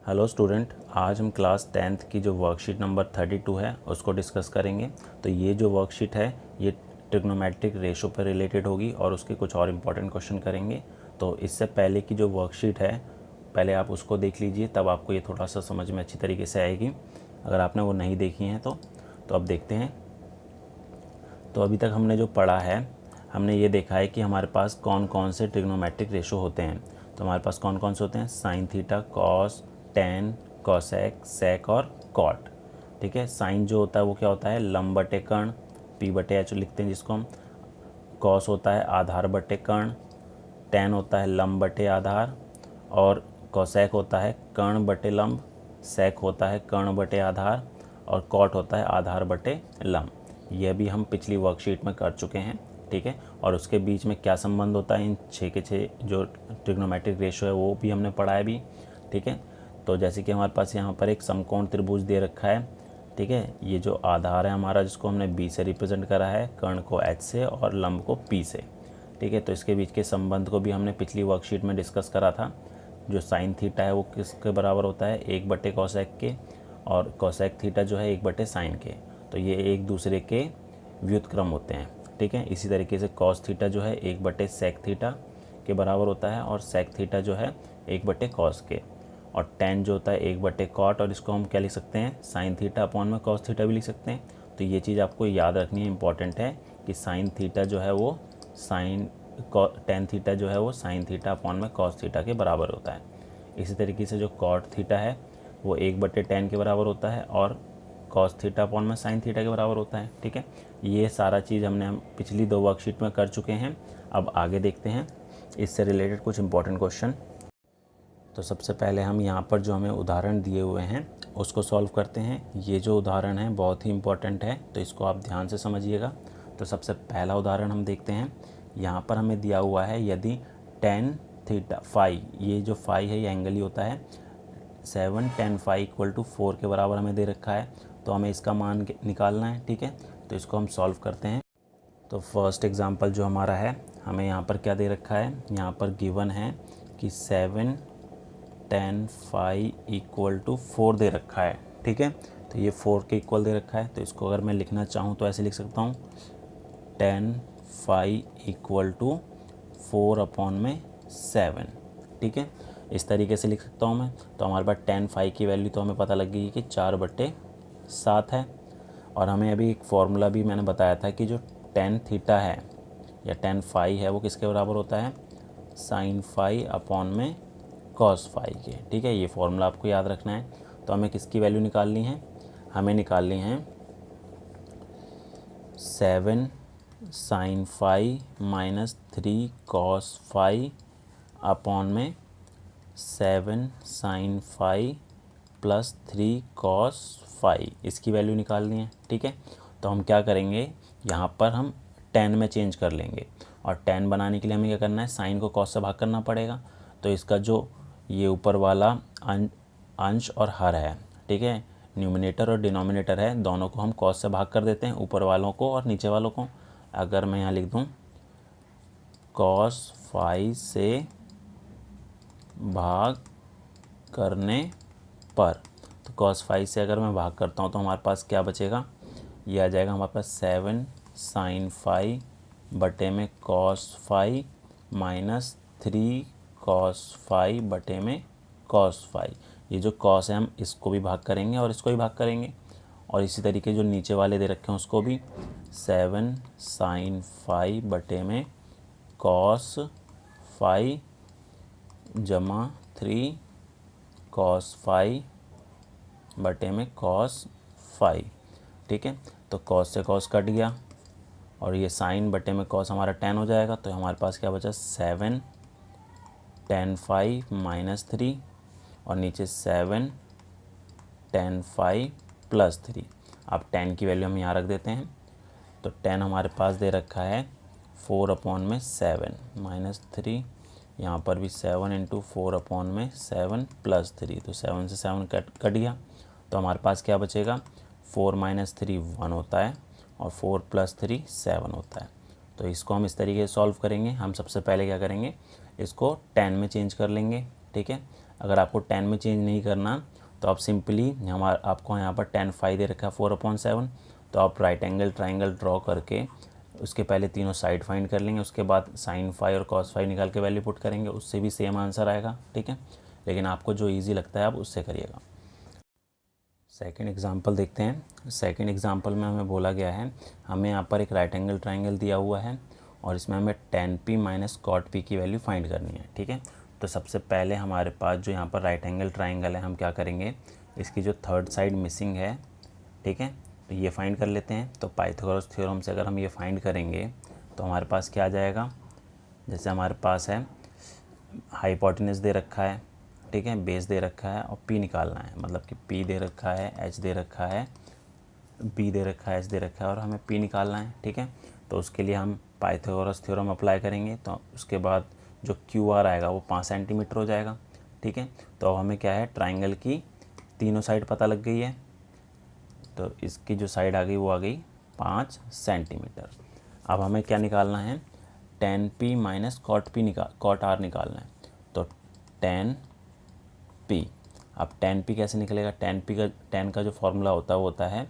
Hello student, आज हम class 10th की जो वर्कशीट नंबर 32 है उसको डिस्कस करेंगे। तो ये जो वर्कशीट है ये ट्रिग्नोमेट्रिक रेशो पर रिलेटेड होगी और उसके कुछ और इम्पॉर्टेंट क्वेश्चन करेंगे। तो इससे पहले की जो वर्कशीट है पहले आप उसको देख लीजिए, तब आपको ये थोड़ा सा समझ में अच्छी तरीके से आएगी। अगर आपने वो नहीं देखी हैं तो अब देखते हैं। तो अभी तक हमने जो पढ़ा है, हमने ये देखा है कि हमारे पास कौन कौन से ट्रिग्नोमेट्रिक रेशो होते हैं। तो हमारे पास कौन कौन से होते हैं? Sine theta, cos, tan, cosec, sec और कॉट। ठीक है। साइन जो होता है वो क्या होता है? लंब बटे कर्ण, पी बटे एच लिखते हैं जिसको हम। कॉस होता है आधार बटे कर्ण, टेन होता है लंब बटे आधार, और कोसेक होता है कर्ण बटे लंब, सेक होता है कर्ण बटे आधार, और कॉट होता है आधार बटे लंब। यह भी हम पिछली वर्कशीट में कर चुके हैं। ठीक है। और उसके बीच में क्या संबंध होता है इन 6 के 6 जो ट्रिग्नोमेट्रिक रेशो है वो भी हमने पढ़ा है भी। ठीक है। तो जैसे कि हमारे पास यहाँ पर एक समकोण त्रिभुज दे रखा है। ठीक है। ये जो आधार है हमारा, जिसको हमने बी से रिप्रेजेंट करा है, कर्ण को एच से और लंब को पी से। ठीक है। तो इसके बीच के संबंध को भी हमने पिछली वर्कशीट में डिस्कस करा था। जो साइन थीटा है वो किसके बराबर होता है? 1 बटे कोसेक के, और कोसेक थीटा जो है 1 बटे साइन के। तो ये एक दूसरे के व्युत्क्रम होते हैं। ठीक है। इसी तरीके से कॉस थीटा जो है 1 बटे सेक थीटा के बराबर होता है, और सेक थीटा जो है 1 बटे कॉस के, और टेन जो होता है 1 बटे कॉट, और इसको हम क्या लिख सकते हैं? साइन थीटा अपॉन में कॉस थीटा भी लिख सकते हैं। तो ये चीज़ आपको याद रखनी है, इंपॉर्टेंट है कि साइन थीटा जो है वो टेन थीटा जो है वो साइन थीटा अपॉन में कॉस थीटा के बराबर होता है। इसी तरीके से जो कॉट थीटा है वो 1 बटे 10 के बराबर होता है, और कॉस थीटा अपॉन में साइन थीटा के बराबर होता है। ठीक है। ये सारा चीज़ हम पिछली 2 वर्कशीट में कर चुके हैं। अब आगे देखते हैं इससे रिलेटेड कुछ इंपॉर्टेंट क्वेश्चन। तो सबसे पहले हम यहाँ पर जो हमें उदाहरण दिए हुए हैं उसको सॉल्व करते हैं। ये जो उदाहरण है बहुत ही इंपॉर्टेंट है, तो इसको आप ध्यान से समझिएगा। तो सबसे पहला उदाहरण हम देखते हैं। यहाँ पर हमें दिया हुआ है यदि टेन थीटा फाई, ये जो फाई है ये एंगल ही होता है, 7 tan फाई इक्वल टू 4 के बराबर हमें दे रखा है। तो हमें इसका मान निकालना है। ठीक है। तो इसको हम सॉल्व करते हैं। तो फर्स्ट एग्जांपल जो हमारा है, हमें यहाँ पर क्या दे रखा है? यहाँ पर गिवन है कि 7 tan फाई इक्वल टू 4 दे रखा है। ठीक है। तो ये 4 के इक्वल दे रखा है। तो इसको अगर मैं लिखना चाहूँ तो ऐसे लिख सकता हूँ, tan phi equal to 4 upon में 7। ठीक है। इस तरीके से लिख सकता हूँ मैं। तो हमारे पास tan फाई की वैल्यू तो हमें पता लग गई कि 4/7 है। और हमें अभी एक फॉर्मूला भी मैंने बताया था कि जो tan थीटा है या tan फाई है वो किसके बराबर होता है? साइन फाई अपॉन में कॉस फाई के। ठीक है। ये फॉर्मूला आपको याद रखना है। तो हमें किसकी वैल्यू निकालनी है? हमें निकालनी है 7 sine phi minus 3 cos phi upon में 7 sine phi plus 3 cos phi, इसकी वैल्यू निकालनी है। ठीक है। तो हम क्या करेंगे, यहाँ पर हम 10 में चेंज कर लेंगे, और 10 बनाने के लिए हमें क्या करना है? साइन को कॉस से भाग करना पड़ेगा। तो इसका जो ये ऊपर वाला अंश और हर है, ठीक है, न्यूमिनेटर और डिनोमिनेटर है, दोनों को हम कॉस से भाग कर देते हैं, ऊपर वालों को और नीचे वालों को। अगर मैं यहाँ लिख दूँ कॉस फाई से भाग करने पर, तो कॉस फाई से अगर मैं भाग करता हूँ तो हमारे पास क्या बचेगा? ये आ जाएगा हमारे पास 7 साइन फाई बटे में cos phi minus 3 cos phi बटे में कॉस फाई। ये जो कॉस है हम इसको भी भाग करेंगे और इसको भी भाग करेंगे, और इसी तरीके जो नीचे वाले दे रखे हैं उसको भी 7 साइन फाई बटे में कॉस फाई जमा 3 कॉस फाई बटे में कॉस फाई। ठीक है। तो कॉस से कॉस कट गया, और ये साइन बटे में कॉस हमारा 10 हो जाएगा। तो हमारे पास क्या बचा? 7 tan फाई माइनस 3, और नीचे 7 tan फाई प्लस 3। अब 10 की वैल्यू हम यहाँ रख देते हैं। तो 10 हमारे पास दे रखा है 4 अपॉन में 7 माइनस 3, यहाँ पर भी 7 इंटू 4 अपॉन में 7 प्लस 3। तो 7 से 7 कट गया। तो हमारे पास क्या बचेगा? 4 माइनस 3 1 होता है, और 4 प्लस 3 7 होता है। तो इसको हम इस तरीके से सॉल्व करेंगे। हम सबसे पहले क्या करेंगे, इसको 10 में चेंज कर लेंगे। ठीक है। अगर आपको 10 में चेंज नहीं करना तो आप सिंपली आपको यहाँ पर tan phi दे रखा है 4/7, तो आप राइट एंगल ट्राइंगल ड्रॉ करके उसके पहले तीनों साइड फाइंड कर लेंगे, उसके बाद sin phi और cos phi निकाल के वैल्यू पुट करेंगे, उससे भी सेम आंसर आएगा, ठीक है। लेकिन आपको जो ईजी लगता है आप उससे करिएगा। सेकंड एग्जांपल देखते हैं। सेकंड एग्जांपल में हमें बोला गया है, हमें यहाँ पर एक राइट एंगल ट्राइंगल दिया हुआ है और इसमें हमें tan p minus cot p की वैल्यू फाइंड करनी है, ठीक है। तो सबसे पहले हमारे पास जो यहाँ पर राइट एंगल ट्राइंगल है, हम क्या करेंगे, इसकी जो थर्ड साइड मिसिंग है, ठीक है, तो ये फाइंड कर लेते हैं। तो पाइथागोरस थ्योरम से अगर हम ये फाइंड करेंगे तो हमारे पास क्या आ जाएगा, जैसे हमारे पास है हाइपोटेनस दे रखा है, ठीक है, बेस दे रखा है और p निकालना है, मतलब कि p दे रखा है, h दे रखा है, b दे रखा है, h दे रखा है और हमें p निकालना है, ठीक है। तो उसके लिए हम पाइथागोरस थ्योरम अप्लाई करेंगे, तो उसके बाद जो QR आएगा वो 5 सेंटीमीटर हो जाएगा, ठीक है। तो अब हमें क्या है, ट्राइंगल की तीनों साइड पता लग गई है, तो इसकी जो साइड आ गई वो आ गई 5 सेंटीमीटर। अब हमें क्या निकालना है, tan p minus cot r निकालना है। तो tan p, अब tan p कैसे निकलेगा, tan का जो फॉर्मूला होता है वो होता है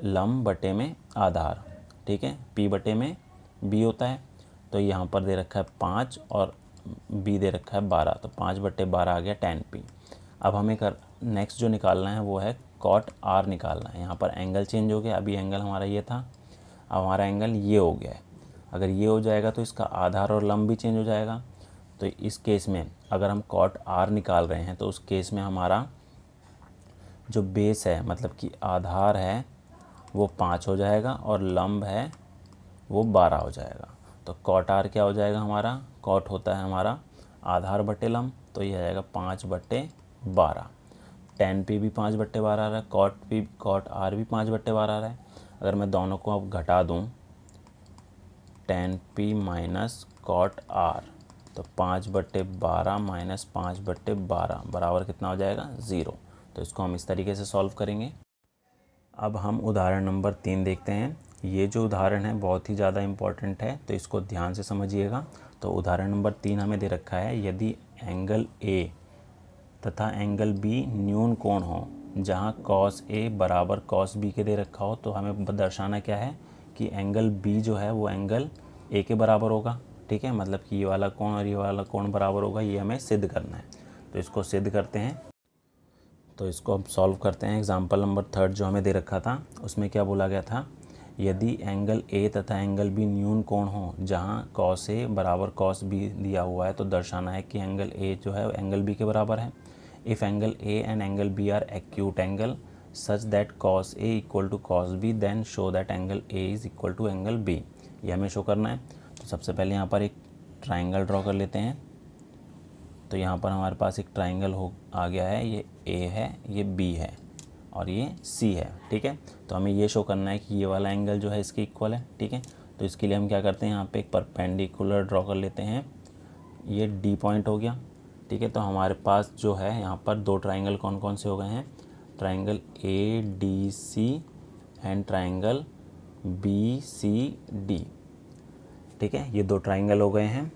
लंब बटे में आधार, ठीक है, p बटे में b होता है। तो यहाँ पर दे रखा है 5 और b दे रखा है 12, तो 5/12 आ गया tan p। अब हमें नेक्स्ट जो निकालना है वो है cot r निकालना है। यहाँ पर एंगल चेंज हो गया, अभी एंगल हमारा ये था, अब हमारा एंगल ये हो गया है। अगर ये हो जाएगा तो इसका आधार और लंब भी चेंज हो जाएगा। तो इस केस में अगर हम cot r निकाल रहे हैं तो उस केस में हमारा जो बेस है, मतलब कि आधार है, वो 5 हो जाएगा और लंब है वो 12 हो जाएगा। तो cot r क्या हो जाएगा हमारा, cot होता है हमारा आधार बटे लंब, तो ये आ जाएगा 5/12। tan p भी 5/12 आ रहा है, cot r भी 5/12 आ रहा है। अगर मैं दोनों को अब घटा दूँ, tan p minus cot r, तो 5/12 माइनस 5/12 बराबर कितना हो जाएगा, 0। तो इसको हम इस तरीके से सॉल्व करेंगे। अब हम उदाहरण नंबर 3 देखते हैं। ये जो उदाहरण है बहुत ही ज़्यादा इम्पॉर्टेंट है, तो इसको ध्यान से समझिएगा। तो उदाहरण नंबर 3 हमें दे रखा है, यदि एंगल A तथा एंगल B न्यून कोण हो, जहाँ cos A बराबर cos B के दे रखा हो, तो हमें दर्शाना क्या है कि एंगल B जो है वो एंगल A के बराबर होगा, ठीक है, मतलब कि ये वाला कोण और ये वाला कोण बराबर होगा, ये हमें सिद्ध करना है। तो इसको सिद्ध करते हैं। तो इसको हम सॉल्व करते हैं। एग्जाम्पल नंबर 3 जो हमें दे रखा था उसमें क्या बोला गया था, यदि एंगल A तथा एंगल B न्यून कोण हो, जहाँ cos A बराबर cos B दिया हुआ है, तो दर्शाना है कि एंगल A जो है एंगल B के बराबर है। If angle A and angle B are acute angle such that cos A equal to cos B, then show that angle A is equal to angle B। ये हमें show करना है। तो सबसे पहले यहाँ पर एक ट्राइंगल ड्रॉ कर लेते हैं। तो यहाँ पर हमारे पास एक ट्राइंगल आ गया है, ये A है, ये B है और ये C है, ठीक है। तो हमें ये शो करना है कि ये वाला एंगल जो है इसके इक्वल है, ठीक है। तो इसके लिए हम क्या करते हैं, यहाँ पे एक परपेंडिकुलर ड्रॉ कर लेते हैं। ये D पॉइंट हो गया, ठीक है। तो हमारे पास जो है यहाँ पर दो ट्राइंगल कौन कौन से हो गए हैं, triangle ADC and triangle BCD, ठीक है। ये दो ट्राइंगल हो गए हैं।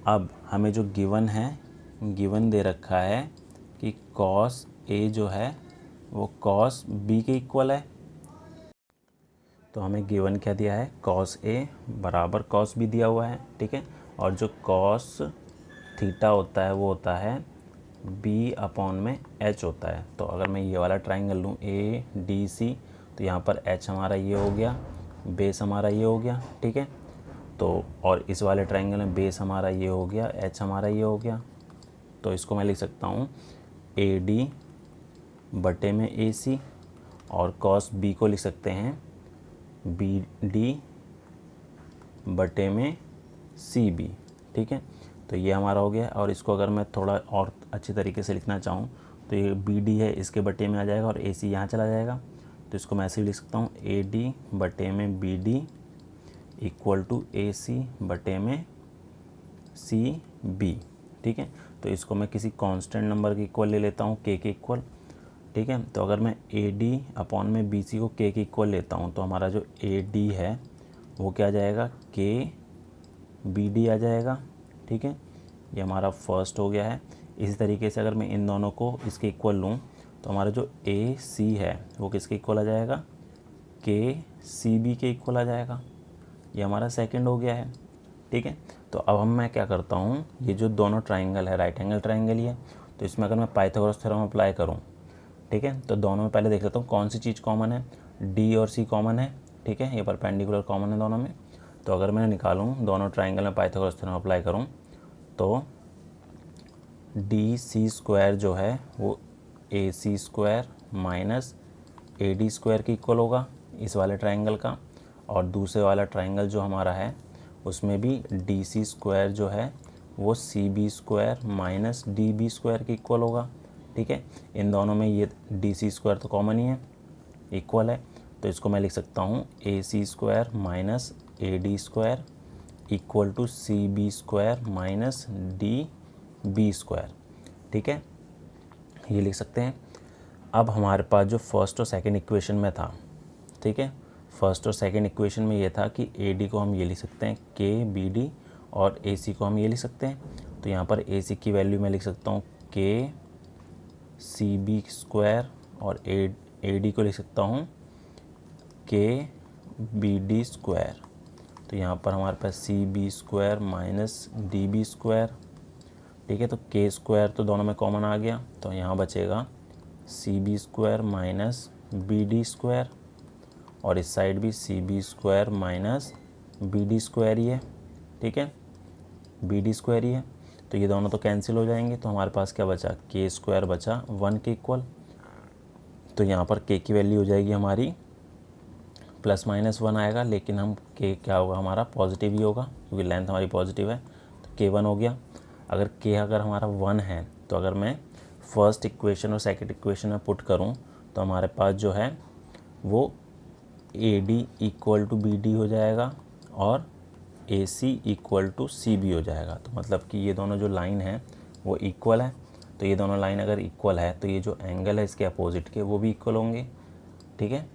अब हमें जो गिवन दे रखा है कि cos A जो है वो cos B के इक्वल है। तो हमें गिवन क्या दिया है, cos A बराबर cos B दिया हुआ है, ठीक है। और जो cos थीटा होता है वो होता है B/H होता है। तो अगर मैं ये वाला ट्राइंगल लूँ ADC, तो यहाँ पर H हमारा ये हो गया, बेस हमारा ये हो गया, ठीक है। तो और इस वाले ट्राइंगल में बेस हमारा ये हो गया, H हमारा ये हो गया। तो इसको मैं लिख सकता हूँ AD बटे में AC, और cos B को लिख सकते हैं BD बटे में CB, ठीक है। तो ये हमारा हो गया। और इसको अगर मैं थोड़ा और अच्छे तरीके से लिखना चाहूँ तो ये BD है, इसके बटे में आ जाएगा और AC यहाँ चला जाएगा। तो इसको मैं ऐसे लिख सकता हूँ AD बटे में BD इक्वल टू AC बटे में CB, ठीक है। तो इसको मैं किसी कांस्टेंट नंबर के इक्वल ले लेता हूँ, K के इक्वल, ठीक है। तो अगर मैं AD में BC को K के इक्वल लेता हूँ तो हमारा जो AD है वो क्या आ जाएगा, KBD आ जाएगा, ठीक है। ये हमारा फर्स्ट हो गया है। इसी तरीके से अगर मैं इन दोनों को इसके इक्वल लूँ तो हमारा जो ए सी है वो किसके इक्वल आ जाएगा, के सी बी के इक्वल आ जाएगा। ये हमारा सेकंड हो गया है, ठीक है। तो अब मैं क्या करता हूँ, ये जो दोनों ट्राइंगल है राइट एंगल ट्राइंगल ही है, तो इसमें अगर मैं पाइथागोरस थ्योरम अप्लाई करूँ, ठीक है, तो दोनों में पहले देख लेता हूँ कौन सी चीज़ कॉमन है। डी और सी कॉमन है, ठीक है, ये परपेंडिकुलर कॉमन है दोनों में। तो अगर मैं निकालूँ दोनों ट्राइंगल में पाइथागोरस थ्योरम अप्लाई करूँ तो डी सी स्क्वायर जो है वो A C square minus A D square के इक्वल होगा इस वाले ट्राइंगल का, और दूसरे वाला ट्राइंगल जो हमारा है उसमें भी डी सी स्क्वायर जो है वो C B square minus D B square के इक्वल होगा, ठीक है। इन दोनों में ये डी सी स्क्वायर तो कॉमन ही है, इक्वल है, तो इसको मैं लिख सकता हूँ A C square minus A D square equal to C B square minus D B square, ठीक है, ये लिख सकते हैं। अब हमारे पास जो फर्स्ट और सेकंड इक्वेशन में था, ठीक है, फर्स्ट और सेकंड इक्वेशन में ये था कि ए डी को हम ये लिख सकते हैं के बी डी और ए सी को हम ये लिख सकते हैं। तो यहाँ पर ए सी की वैल्यू मैं लिख सकता हूँ के सी बी स्क्वायर और ए डी को लिख सकता हूँ के बी डी स्क्वायर। तो यहाँ पर हमारे पास C B square minus D B square, ठीक है। तो के स्क्वायर तो दोनों में कॉमन आ गया, तो यहाँ बचेगा C B square minus B D square, और इस साइड भी C B square minus B D square ही है, ठीक है, बी डी स्क्वायर ही है। तो ये दोनों तो कैंसिल हो जाएंगे, तो हमारे पास क्या बचा, के स्क्वायर बचा 1 के इक्वल। तो यहाँ पर के की वैल्यू हो जाएगी हमारी प्लस माइनस 1 आएगा, लेकिन हम के क्या होगा हमारा पॉजिटिव ही होगा क्योंकि लेंथ हमारी पॉजिटिव है, तो के 1 हो गया। अगर हमारा 1 है तो अगर मैं फर्स्ट इक्वेशन और सेकंड इक्वेशन में पुट करूं तो हमारे पास जो है वो A D equal to B D हो जाएगा और A C equal to C B हो जाएगा। तो मतलब कि ये दोनों जो लाइन है वो इक्वल है, तो ये दोनों लाइन अगर इक्वल है तो ये जो एंगल है इसके अपोजिट के वो भी इक्वल होंगे, ठीक है।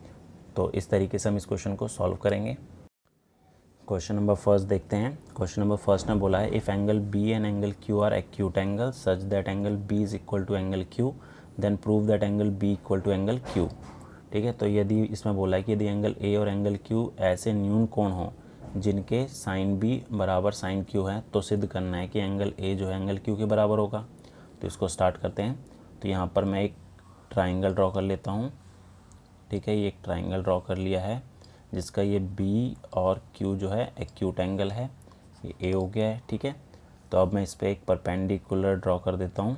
तो इस तरीके से हम इस क्वेश्चन को सॉल्व करेंगे। क्वेश्चन नंबर फर्स्ट देखते हैं। क्वेश्चन नंबर फर्स्ट में बोला है if angle B and angle Q are acute angle such that angle B is equal to angle Q then prove that angle B equal to angle Q, ठीक है। तो यदि इसमें बोला है कि यदि एंगल ए और एंगल क्यू ऐसे न्यून कोण हो जिनके साइन बी बराबर साइन क्यू है तो सिद्ध करना है कि एंगल ए जो है एंगल क्यू के बराबर होगा। तो इसको स्टार्ट करते हैं। तो यहाँ पर मैं एक ट्राइंगल ड्रॉ कर लेता हूँ, ठीक है, ये एक ट्राइंगल ड्रॉ कर लिया है जिसका ये बी और क्यू जो है एक्यूट एंगल है, ये ए हो गया है, ठीक है। तो अब मैं इस पर एक परपेंडिकुलर ड्रॉ कर देता हूँ,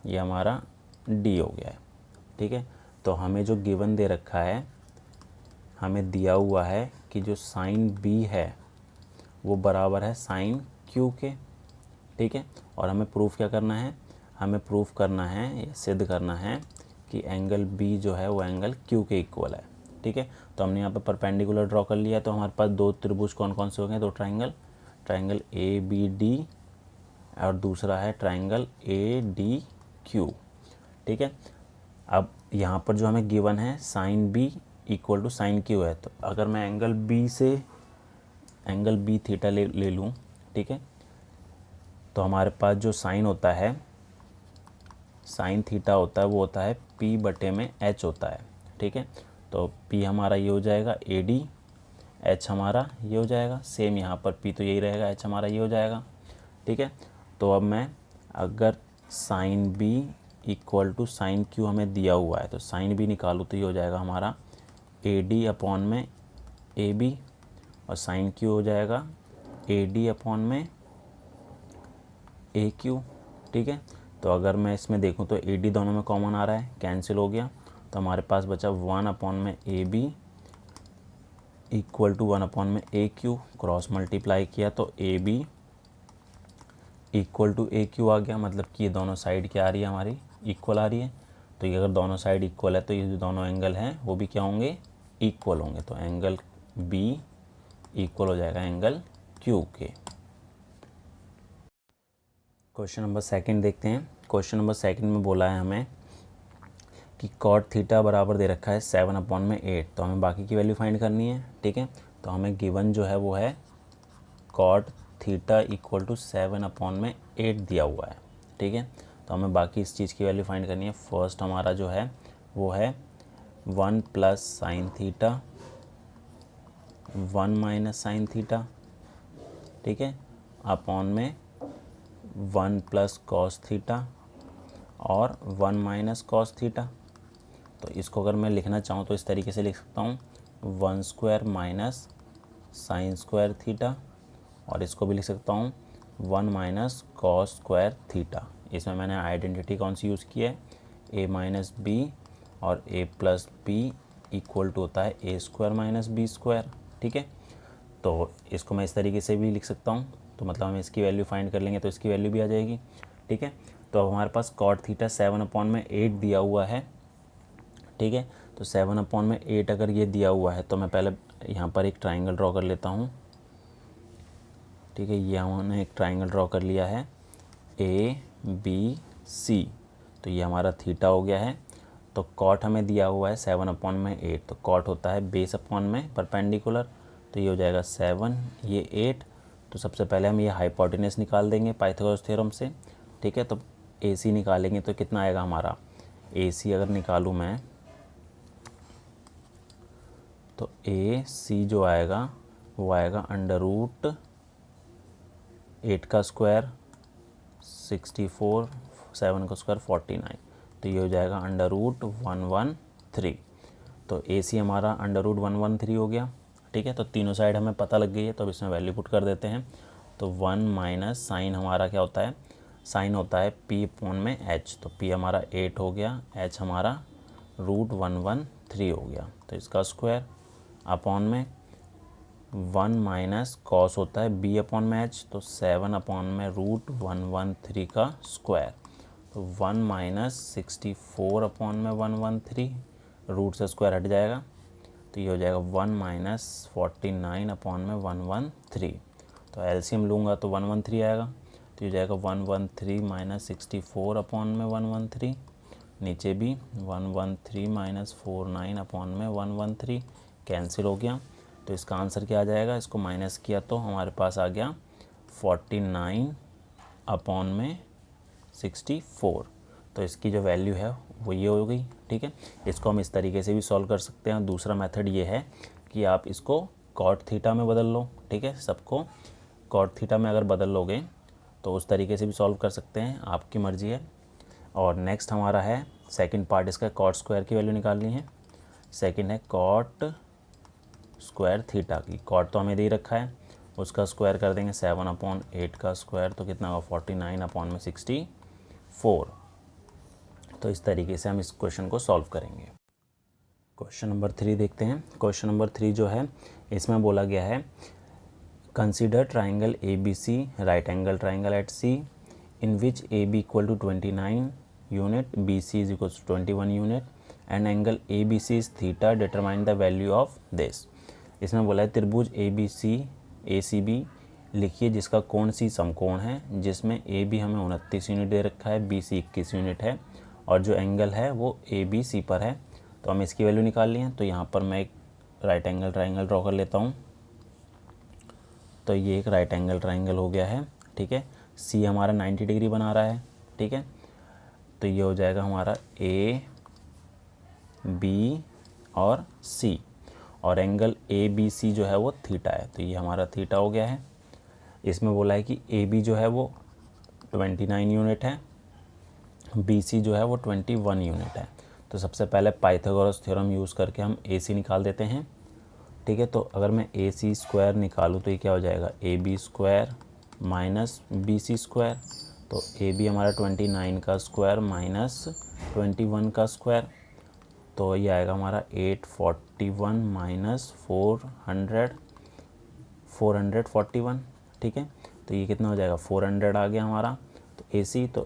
ये हमारा डी हो गया है, ठीक है। तो हमें जो गिवन दे रखा है, हमें दिया हुआ है कि जो साइन बी है वो बराबर है साइन क्यू के, ठीक है। और हमें प्रूफ क्या करना है, हमें प्रूफ करना है या सिद्ध करना है कि एंगल बी जो है वो एंगल क्यू के इक्वल है, ठीक है। तो हमने यहाँ पे परपेंडिकुलर ड्रॉ कर लिया, तो हमारे पास दो त्रिभुज कौन कौन से हो गए, दो ट्राइंगल ए बी डी और दूसरा है ट्राइंगल ए डी क्यू, ठीक है। अब यहाँ पर जो हमें गिवन है sine B equal to sine Q है, तो अगर मैं एंगल बी थीटा ले लूँ, ठीक है, तो हमारे पास जो साइन होता है, साइन थीटा होता है वो होता है पी बटे में एच होता है, ठीक है। तो पी हमारा ये हो जाएगा ए डी, एच हमारा ये हो जाएगा, सेम यहाँ पर पी तो यही रहेगा, एच हमारा ये हो जाएगा, ठीक है। तो अब मैं अगर sine B equal to sine Q हमें दिया हुआ है तो साइन बी निकालूँ तो ये हो जाएगा हमारा ए डी अपॉन में ए बी, और साइन क्यू हो जाएगा ए डी अपॉन में ए क्यू, ठीक है। तो अगर मैं इसमें देखूं तो ए डी दोनों में कॉमन आ रहा है, कैंसिल हो गया, तो हमारे पास बचा 1 अपॉन में A B equal to 1 upon में ए क्यू, क्रॉस मल्टीप्लाई किया तो A B equal to A Q आ गया। मतलब कि ये दोनों साइड क्या आ रही है हमारी, इक्वल आ रही है। तो ये अगर दोनों साइड इक्वल है तो ये जो दोनों एंगल हैं वो भी क्या होंगे, इक्वल होंगे। तो एंगल बी इक्वल हो जाएगा एंगल क्यू के। क्वेश्चन नंबर सेकंड देखते हैं। क्वेश्चन नंबर सेकंड में बोला है हमें कि कॉट थीटा बराबर दे रखा है 7 अपॉन में 8, तो हमें बाकी की वैल्यू फाइंड करनी है, ठीक है। तो हमें गिवन जो है वो है cot theta equal to 7 upon में 8 दिया हुआ है, ठीक है। तो हमें बाकी इस चीज़ की वैल्यू फाइंड करनी है। फर्स्ट हमारा जो है वो है 1 plus sine theta 1 minus sine theta, ठीक है, अपॉन में 1 प्लस कॉस थीटा और 1 माइनस कॉस थीटा। तो इसको अगर मैं लिखना चाहूँ तो इस तरीके से लिख सकता हूँ 1 square minus sine square theta, और इसको भी लिख सकता हूँ 1 माइनस कॉस स्क्वायर थीटा। इसमें मैंने आइडेंटिटी कौन सी यूज़ की है, a माइनस बी, और a plus B equal to होता है a square minus B square, ठीक है। तो इसको मैं इस तरीके से भी लिख सकता हूँ, तो मतलब हम इसकी वैल्यू फाइंड कर लेंगे तो इसकी वैल्यू भी आ जाएगी, ठीक है। तो अब हमारे पास कॉट थीटा 7/8 दिया हुआ है, ठीक है। तो 7/8 अगर ये दिया हुआ है तो मैं पहले यहाँ पर एक ट्राइंगल ड्रॉ कर लेता हूँ, ठीक है। ये हमने एक ट्राइंगल ड्रॉ कर लिया है ABC, तो ये हमारा थीटा हो गया है। तो कॉट हमें दिया हुआ है 7/8, तो कॉट होता है बेस अपॉन में परपेंडिकुलर, तो ये हो जाएगा 7, ये 8। तो सबसे पहले हम ये हाइपोटेनस निकाल देंगे पाइथागोरस थ्योरम से, ठीक है। तो AC निकालेंगे तो कितना आएगा हमारा, AC अगर निकालूँ मैं तो AC जो आएगा वो आएगा √8 का स्क्वायर 64, 7 का स्क्वायर 49, तो ये हो जाएगा √113। तो AC हमारा √113 हो गया, ठीक है। तो तीनों साइड हमें पता लग गई है, तो अब इसमें वैल्यू पुट कर देते हैं। तो 1 माइनस साइन हमारा क्या होता है, साइन होता है P अपॉन में H, तो P हमारा 8 हो गया, H हमारा √113 हो गया, तो इसका स्क्वायर अपॉन में 1 माइनस कॉस होता है B अपॉन में H, तो 7 अपॉन में √113 का स्क्वायर, तो 1 माइनस 64 अपॉन में 113, रूट से स्क्वायर हट जाएगा, तो ये हो जाएगा 1 माइनस 49 अपॉन में 113। तो एलसीएम लूँगा तो 113 आएगा, तो ये हो जाएगा 113 माइनस 64 अपॉन में 113, नीचे भी 113 माइनस 49 अपॉन में 113 कैंसिल हो गया। तो इसका आंसर क्या आ जाएगा, इसको माइनस किया तो हमारे पास आ गया 49 अपॉन में 64। तो इसकी जो वैल्यू है वो ये हो गई, ठीक है। इसको हम इस तरीके से भी सॉल्व कर सकते हैं। दूसरा मेथड ये है कि आप इसको कॉट थीटा में बदल लो, ठीक है। सबको कॉट थीटा में अगर बदल लोगे तो उस तरीके से भी सॉल्व कर सकते हैं, आपकी मर्ज़ी है। और नेक्स्ट हमारा है सेकंड पार्ट, इसका कॉट स्क्वायर की वैल्यू निकालनी है। सेकंड है कॉट स्क्वायर थीटा की, कॉट तो हमें दे रखा है, उसका स्क्वायर कर देंगे 7/8 का स्क्वायर, तो कितना होगा 49 अपॉन में 64। तो इस तरीके से हम इस क्वेश्चन को सॉल्व करेंगे। क्वेश्चन नंबर 3 देखते हैं। क्वेश्चन नंबर 3 जो है इसमें बोला गया है consider triangle ABC right angle triangle at C in which AB equal to 29 unit, BC is equal to 21 unit and angle ABC is theta, determine the value of this। इसमें बोला है त्रिभुज ABC ACB लिखिए जिसका कोण C समकोण है, जिसमें AB हमें 29 यूनिट दे रखा है, BC 21 यूनिट है, और जो एंगल है वो ABC पर है। तो हम इसकी वैल्यू निकाल लिए हैं। तो यहाँ पर मैं एक राइट एंगल ट्राइंगल ड्रॉ कर लेता हूँ। तो ये एक राइट एंगल ट्राइंगल हो गया है, ठीक है। C हमारा 90 डिग्री बना रहा है, ठीक है। तो ये हो जाएगा हमारा A B और C, और एंगल ABC जो है वो थीटा है, तो ये हमारा थीटा हो गया है। इसमें बोला है कि AB जो है वो 29 यूनिट है, BC जो है वो 21 यूनिट है। तो सबसे पहले पाइथागोरस थ्योरम यूज़ करके हम AC निकाल देते हैं, ठीक है। तो अगर मैं AC स्क्वायर निकालूँ तो ये क्या हो जाएगा, AB square minus BC square, तो AB हमारा 29 का स्क्वायर माइनस 21 का स्क्वायर, तो ये आएगा हमारा 841 माइनस 441, ठीक है। तो ये कितना हो जाएगा 400 आ गया हमारा। तो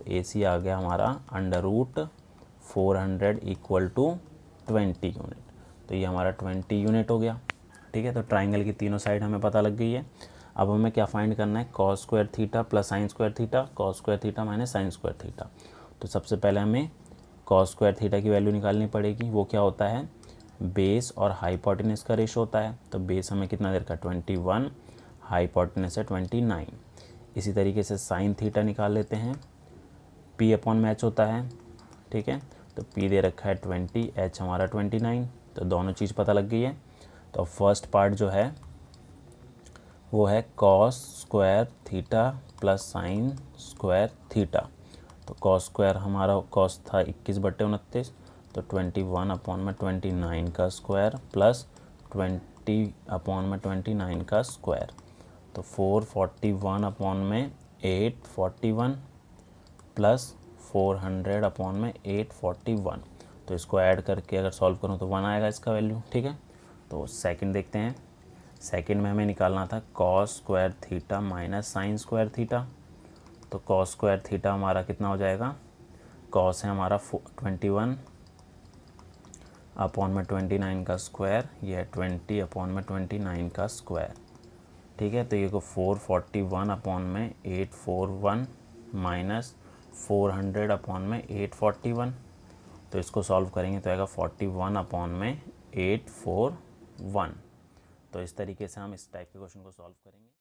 AC आ गया हमारा √400 इक्वल टू 20 यूनिट, तो ये हमारा 20 यूनिट हो गया, ठीक है। तो ट्राइंगल की तीनों साइड हमें पता लग गई है। अब हमें क्या फाइंड करना है, cos square theta plus sine square theta, cos square theta minus sine square theta. तो सबसे पहले हमें कॉस स्क्वायर थीटा की वैल्यू निकालनी पड़ेगी। वो क्या होता है, बेस और हाइपोटेनस का रेशो होता है। तो बेस हमें कितना दे रखा है 21, हाइपोटेनस है 29। इसी तरीके से साइन थीटा निकाल लेते हैं। P अपॉन में H होता है, ठीक है। तो P दे रखा है 20, H हमारा 29, तो दोनों चीज़ पता लग गई है। तो फर्स्ट पार्ट जो है वो है cos square theta plus sine square theta. तो कॉस स्क्वायर हमारा कॉस था 21/29, तो 21 अपॉन में 29 का स्क्वायर प्लस 20 अपॉन में 29 का स्क्वायर, तो 441 अपॉन में 841 प्लस 400 अपॉन में 841। तो इसको ऐड करके अगर सॉल्व करूँ तो 1 आएगा इसका वैल्यू, ठीक है। तो सेकंड देखते हैं। सेकंड में हमें निकालना था cos square theta minus sine square theta. तो कॉस स्क्वायर थीटा हमारा कितना हो जाएगा, कॉस है हमारा 21 अपॉन में 29 का स्क्वायर, ये है 20 अपॉन में 29 का स्क्वायर, ठीक है। तो ये को 441 अपॉन में 841 माइनस 400 अपॉन में 841। तो इसको सॉल्व करेंगे तो आएगा 41 अपॉन में 841। तो इस तरीके से हम इस टाइप के क्वेश्चन को सॉल्व करेंगे।